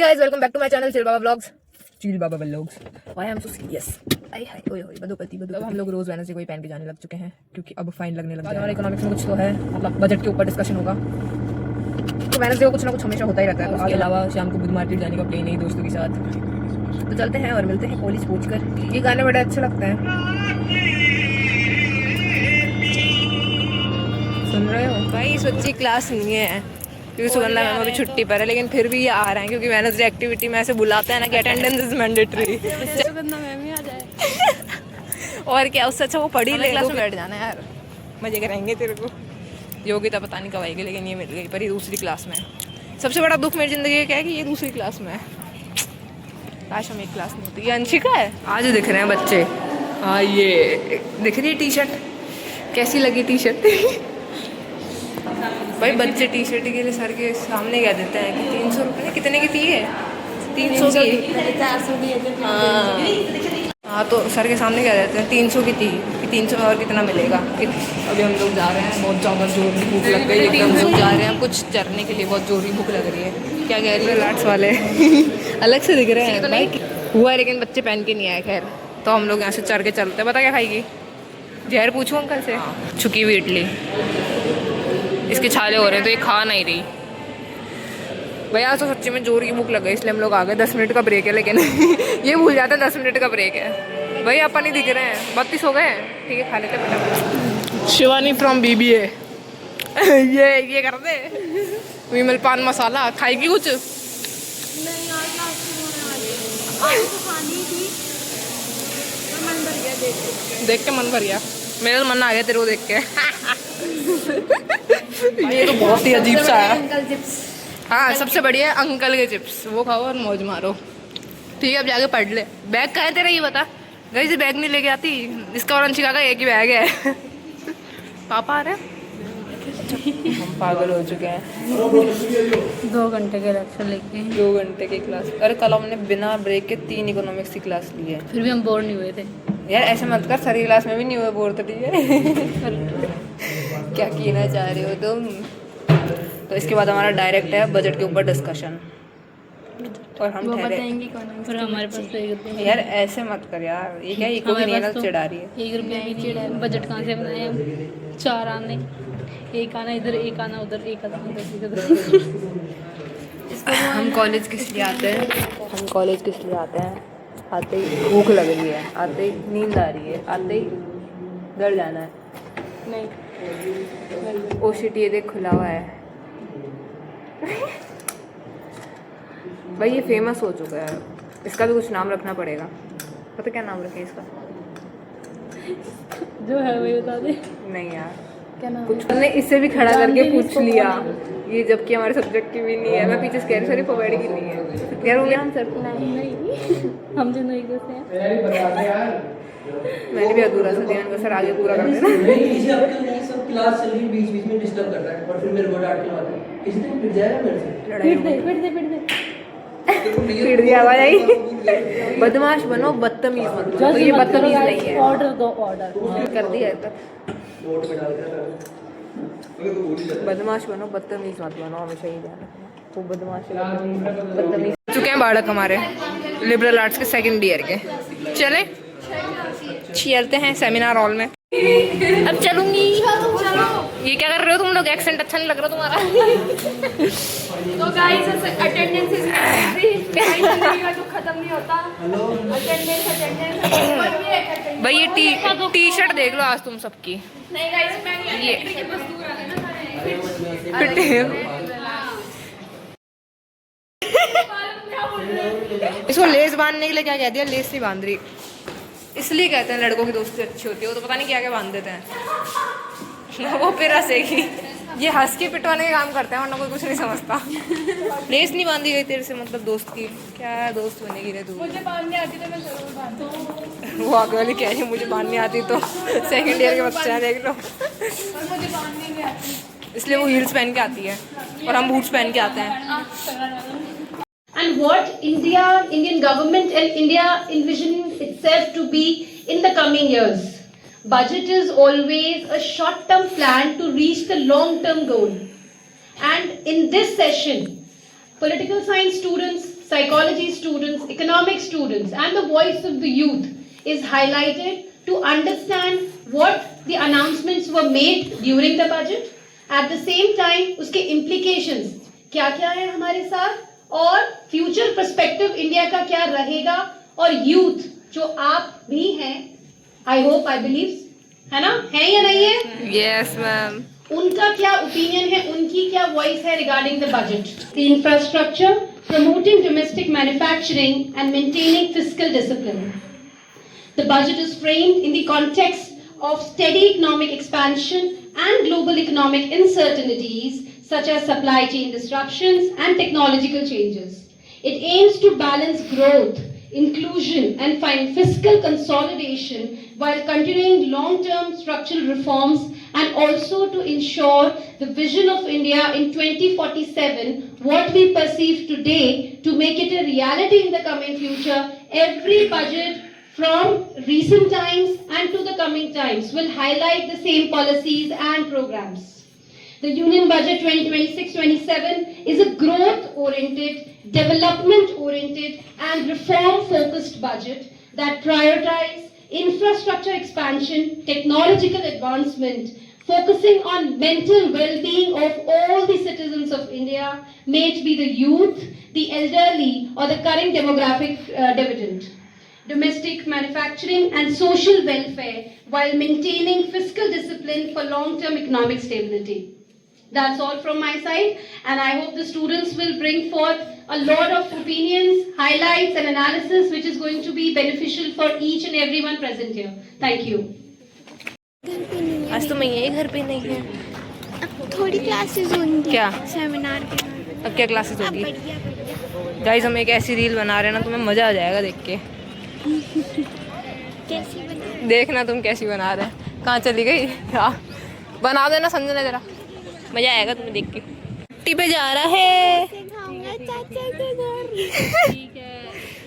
guys, welcome back to my channel Chill Baba Vlogs. Chill Baba Vlogs. Why am I so serious? आई हाय ओए होए बदोपति अब हम लोग रोज Wednesday कोई पहन के जाने लग चुके हैं क्योंकि अब फाइन लगने लग गया है। हमारे इकोनॉमिक्स में कुछ तो है, मतलब बजट के ऊपर डिस्कशन होगा। तो वेनसडे को कुछ ना कुछ हमेशा होता ही रहता है। उसके अलावा शाम को बुध मार्केट जाने का प्लान है दोस्तों के साथ। तो चलते हैं और मिलते हैं कॉलेज पहुंचकर। ये गाने बड़े अच्छे लगते हैं, सुन रहे हो भाई? सच्ची क्लास नहीं है क्योंकि सुगंधा मैम अभी छुट्टी पर है, लेकिन फिर भी ये आ रहे हैं क्योंकि वेडनेसडे एक्टिविटी में ऐसे बुलाते हैं ना कि attendance is mandatory. Sugandha ma'am ही आ जाए और क्या, उससे अच्छा वो पढ़ी ले, क्लास में बैठ जाना यार, मजे करेंगे। तेरे को योग्यता पता नहीं कब आएगी, लेकिन ये मिल गई, पर ये दूसरी क्लास में। सबसे बड़ा दुख मेरी जिंदगी का क्या है कि ये दूसरी क्लास में है। काश हम एक क्लास में होती। ये अंशिका है। आज दिख रहे हैं बच्चे। हाँ, ये दिख रही है टी शर्ट, कैसी लगी टी शर्ट? भाई बच्चे टी शर्ट के लिए सर के सामने कह देते हैं कि 300 रुपये। कितने की थी है? 300 की, 400 की। हाँ, तो सर के सामने कह देते हैं 300 की थी कि 300 में और कितना मिलेगा। अभी हम लोग जा रहे हैं, बहुत ज़्यादा जोर की भूख लग गई है। हम लोग जा रहे हैं कुछ चरने के लिए, बहुत जोर की भूख लग रही है। क्या कह रही है? लाट्स वाले अलग से दिख रहे हैं तो नहीं हुआ है, लेकिन बच्चे पहन के नहीं आए। खैर, तो हम लोग यहाँ से चर के चलते हैं। बता क्या खाएगी? जहर पूछूँ अंकल से? छुकी हुई इडली, इसके छाले हो रहे हैं तो ये खा नहीं रही। भैया तो सच्ची में जोर की भूख लग गई, इसलिए हम लोग आ गए। 10 मिनट का ब्रेक है, लेकिन ये भूल जाते हैं 10 मिनट का ब्रेक है। भाई अपन नहीं दिख रहे हैं, 32 हो गए। ठीक है, खा लेते बेटा। Shivani from BBA। ये कर दे विमल पान मसाला। खाएगी कुछ? देख के मन भर गया। मेरा तो मन आ गया तेरे को देख के। ये तो बहुत ही अजीब सा है। Uncle chips. हाँ, सबसे बढ़िया है अंकल के चिप्स, वो खाओ और मौज मारो। ठीक है, अब जाके पढ़ ले। बैग कहाँ है तेरा, ये बता। गई से बैग नहीं लेके आती। इसका और अंशिका का एक ही बैग है। पापा आ रहे हैं? हम पागल हो चुके हैं। 2 घंटे के लेक्चर लेके 2 घंटे की क्लास। अरे कल हमने बिना ब्रेक के 3 इकोनॉमिक्स की क्लास ली है। फिर भी हम बोर नहीं हुए थे यार ऐसे मत कर, सारी क्लास में भी नहीं हुए बोर। तो ठीक है। क्या कहना चाह रहे हो तुम? तो इसके बाद हमारा डायरेक्ट है बजट के ऊपर डिस्कशन। और हम ठहरे फिर हमारे पास तो 1 रुपया। यार ऐसे मत कर यार, ये क्या इको की नियत चिढ़ा रही है। 1 रुपया भी चिढ़ा है। बजट कहाँ से बनाए हम? 4 आने, 1 आना इधर, 1 आना उधर, 1 आना उधर। हम कॉलेज किस लिए आते हैं? हम कॉलेज किस लिए आते हैं? आते ही भूख लग रही है, आते ही नींद आ रही है, आते ही घर जाना है। नहीं, ओ शिट, ये देख खुला हुआ है। भाई ये फेमस हो चुका है, इसका भी कुछ नाम रखना पड़ेगा। पता क्या नाम रखें इसका? जो है वही बता दे। नहीं यार, क्या नाम? कुछ हमने इससे भी खड़ा करके पूछ लिया ये, जबकि हमारे सब्जेक्ट की भी नहीं है। मैं पीछे कह रही सर प्रोवाइड की नहीं है। यार हो गया आंसर? नहीं हम जो नहीं करते हैं। मैंने भी अधूरा सा दिया। सर आगे पूरा कर देना। क्लास चल रही बीच में डिस्टर्ब कर रहा है और फिर मेरे को डांट के मारता है। किसी दिन पिट जाएगा मेरे से। पिट दे पीट दिया आवाज आई। बदमाश बनो, बदतमीज मत बनो। तो ये बदतमीज नहीं है। ऑर्डर दो, ऑर्डर कर दिया है तक। नोट में डाल कर बदमाश बनो, बदतमीज मत बनो, हमेशा ही ध्यान रखना। वो बदतमीज चुके हैं बालक हमारे लिबरल आर्ट्स के 2nd ईयर के। चले चलते हैं सेमिनार हॉल में। अब चलूंगी। ये क्या कर रहे हो तुम लोग? एक्सेंट अच्छा नहीं लग रहा तुम्हारा। तो गाइस अटेंडेंस इज नेसेसरी। का दुख खत्म नहीं होता। अटेंडेंस भाई ये टी शर्ट देख लो आज तुम सबकी। नहीं गाइस, मैं नहीं ये बस दूर आ ना। इसको लेस बांधने के लिए क्या कह दिया? लेस नहीं बांध रही। इसलिए कहते हैं लड़कों की दोस्ती अच्छी होती है। वो तो पता नहीं क्या क्या बांध देते हैं। वो फिर हंसेगी। ये हंस के पिटवाने का काम करते हैं, वरना कोई कुछ नहीं समझता। लेस नहीं बांधी गई तेरे से, मतलब दोस्त की क्या दोस्त बनेगी रे तू? मुझे बांधने आती तो मैं जरूर बांधूं। वो आगे वाली कह रही है मुझे बांधनी आती तो 2nd ईयर के बच्चे हैं, देख लो। मुझे बांधने नहीं आती, इसलिए वो हील्स पहन के आती है और हम बूट्स पहन के आते हैं। And what Indian government and India envisions itself to be in the coming years. Budget is always a short-term plan to reach the long-term goal. And in this session, political science students psychology students, economics students, and the voice of the youth is highlighted to understand what the announcements were made during the budget. At the same time, उसके implications क्या-क्या है हमारे साथ और future perspective India का क्या रहेगा और youth जो आप भी हैं, I hope, I believe, है ना, है या नहीं है? Yes, ma'am. उनका क्या ओपिनियन है, उनकी क्या वॉइस है regarding the budget. The infrastructure, promoting domestic manufacturing and maintaining fiscal discipline. The budget is framed in the context of steady economic expansion and global economic uncertainties such as supply chain disruptions and technological changes. It aims to balance growth, inclusion and find fiscal consolidation while continuing long-term structural reforms and also to ensure the vision of India in 2047, what we perceive today, to make it a reality in the coming future. Every budget from recent times and to the coming times will highlight the same policies and programs. The Union Budget 2026-27 is a growth-oriented, development-oriented and reform-focused budget that prioritizes infrastructure expansion, technological advancement, focusing on mental well-being of all the citizens of India, may it be the youth, the elderly or the current demographic dividend. Domestic manufacturing and social welfare while maintaining fiscal discipline for long-term economic stability. That's all from my side, and I hope the students will bring forth a lot of opinions, highlights and analysis which is going to be beneficial for each and everyone present here. Thank you. आज तो मैं यही घर पे नहीं है. थोड़ी classes होंगी क्या? सेमिनार के बाद. अब क्या क्लासेस होगी? गाइस हम एक ऐसी रील बना रहे हैं ना, तुम्हें मज़ा आ जाएगा देख के. कैसी बना? देखना तुम कैसी बना रहे हैं. कहाँ चली गई? हाँ बना देना संजना जरा, मज़ा आएगा तुम्हें देख के. छुट्टी पे जा रहा है. खाऊंगा चाचा के घर. ठीक है.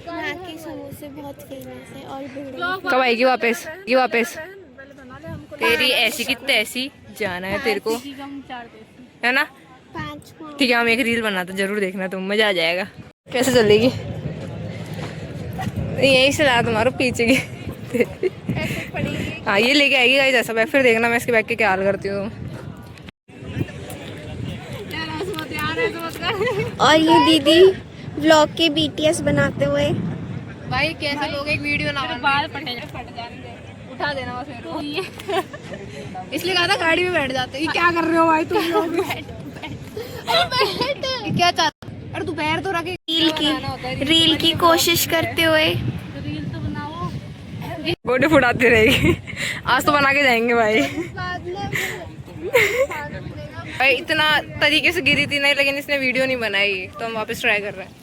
यहाँ के समोसे बहुत फेमस है और बड़े. कब आएगी वापस? ये वापस तेरी ऐसी की तैसी जाना है तेरे को, है ना? 5 ठीक है, हम एक रील बनाते जरूर देखना, तुम मज़ा आ जाएगा. कैसे चलेगी? यही से ला तुम्हारा पीछे की. हाँ ये लेके आएगी गाइस ऐसा बैग, फिर देखना मैं इसके बैग के क्या हाल करती हूँ. और ये दीदी व्लॉग के BTS बनाते हुए. भाई कैसे लोग एक वीडियो ना बाल फट जाने दे. उठा देना बस मेरे को. इसलिए कहा था गाड़ी में बैठ जाते. ये क्या कर रहे हो भाई तुम लोग? क्या चाहते? अरे तू पैर तो रखे. रील की कोशिश करते हुए. रील तो बनाओ. बॉडी फुटाती रहेगी. आज तो बना के जाएंगे भाई. भाई इतना तरीके से गिरी थी नहीं, लेकिन इसने वीडियो नहीं बनाई तो हम वापस ट्राई कर रहे हैं.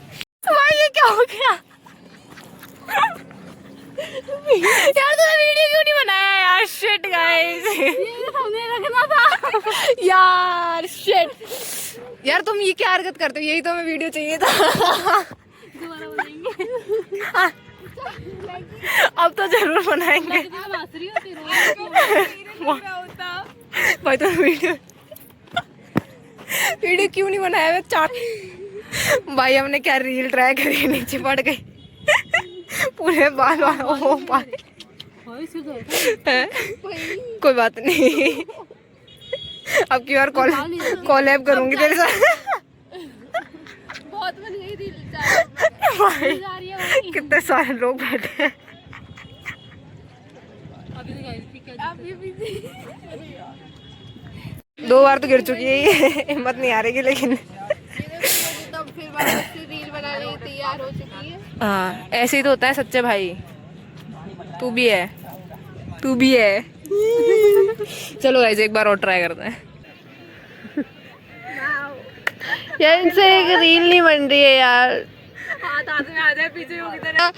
भाई ये क्या हो गया यार? तूने वीडियो क्यों नहीं बनाया यार? शिट गाइस, हमने रखना था यार शिट यार. तुम ये क्या हरकत करते हो? यही तो हमें वीडियो चाहिए था. दोबारा बनाएंगे. अब तो जरूर बनाएंगे भाई. तो वीडियो क्यों नहीं बनाया? मैं चाट भाई हमने क्या रील ट्राई करी, नीचे पड़ गई पूरे बाल. ओ भाई कोई बात नहीं, अब की बार कॉलैब करूंगी तेरे साथ. बहुत बन गई रील. भाई कितने सारे लोग बैठे हैं. दो बार तो गिर चुकी है ये, हिम्मत नहीं आ रही लेकिन रील बनाने की तैयार हो चुकी है. हाँ ऐसे ही तो होता है सच्चे भाई. तू भी है, तू भी है. चलो गाइस एक बार और ट्राई करते हैं. यार इनसे एक रील नहीं बन रही है यार. हाथ में आ जाए पीछे होगी तरह.